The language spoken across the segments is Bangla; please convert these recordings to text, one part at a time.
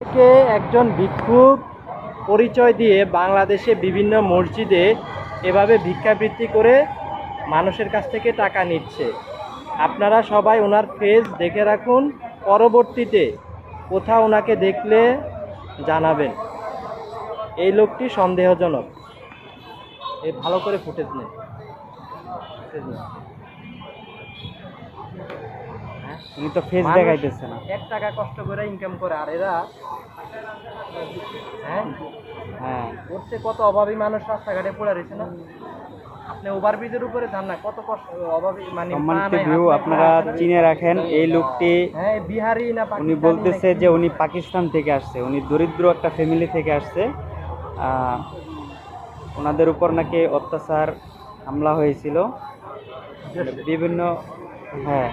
নিজেকে একজন ভিক্ষুক পরিচয় দিয়ে বাংলাদেশে বিভিন্ন মসজিদে এভাবে ভিক্ষাবৃত্তি করে মানুষের কাছ থেকে টাকা নিচ্ছে। আপনারা সবাই ওনার ফেস দেখে রাখুন, পরবর্তীতে কোথাও ওনাকে দেখলে জানাবেন। এই লোকটি সন্দেহজনক। এই ভালো করে ফুটেজ নেই। উনি তো ফেস দেখাইতেছে না। 1 টাকা কষ্ট করে ইনকাম করে, আর এরা হ্যাঁ করছে। কত অভাবী মানুষ রাস্তাঘাটে পড়ে রয়েছে না? আপনি ওভারব্রিজের উপরে যান না, কত কষ্ট অভাবী মানে সম্মানিত ভিউ, আপনারা চিনে রাখেন এই লোকটি। বিহারি না উনি বলতেছে যে উনি পাকিস্তান থেকে আসছে, উনি দরিদ্র একটা ফ্যামিলি থেকে আসছে। ওনাদের উপর নাকি অত্যাচার হামলা হয়েছিল বিভিন্ন। হ্যাঁ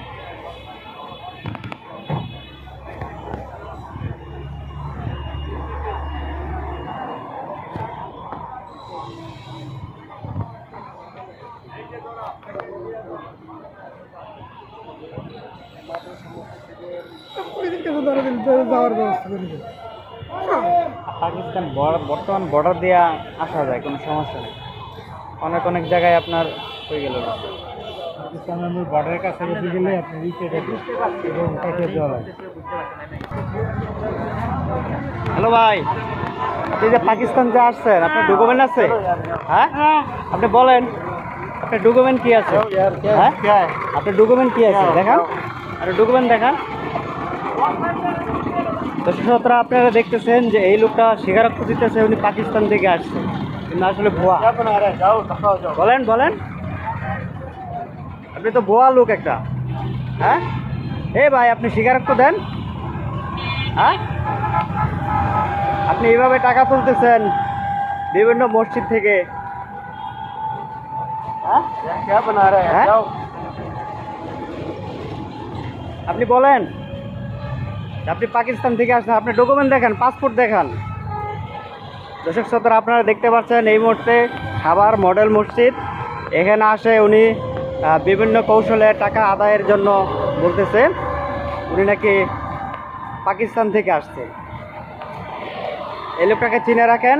পাকিস্তান বর্তমান বর্ডার দিয়ে আসা যায়, কোনো সমস্যা নেই। অনেক অনেক জায়গায় আপনার হয়ে গেল। পাকিস্তানের বর্ডারের কাছে বেশি গেলে আপনি হ্যালো ভাই, আপনি যে পাকিস্তান যে আসছেন, আপনার ডকুমেন্ট আছে? হ্যাঁ আপনি বলেন, আপনার ডকুমেন্ট কি আছে? হ্যাঁ আপনার ডকুমেন্ট কি আছে দেখান, আর ডকুমেন্ট দেখান। দর্শক আপনারা দেখতেছেন যে এই লোকটা স্বীকারোক্তি দিতেছে উনি পাকিস্তান থেকে আসছে, কিন্তু আসলে ভুয়া। বলেন বলেন, আপনি তো ভুয়া লোক একটা। হ্যাঁ ভাই, আপনি স্বীকারোক্তি দেন। হ্যাঁ আপনি এইভাবে টাকা তুলতেছেন বিভিন্ন মসজিদ থেকে। আপনি বলেন আপনি পাকিস্তান থেকে আসছেন, আপনি ডকুমেন্ট দেখান, পাসপোর্ট দেখান। দর্শক শ্রোতারা আপনারা দেখতে পাচ্ছেন এই মুহূর্তে সাভার মডেল মসজিদ। এখানে আসে উনি বিভিন্ন কৌশলে টাকা আদায়ের জন্য বলতেছে উনি নাকি পাকিস্তান থেকে আসছে। এই লোকটাকে চিনে রাখেন।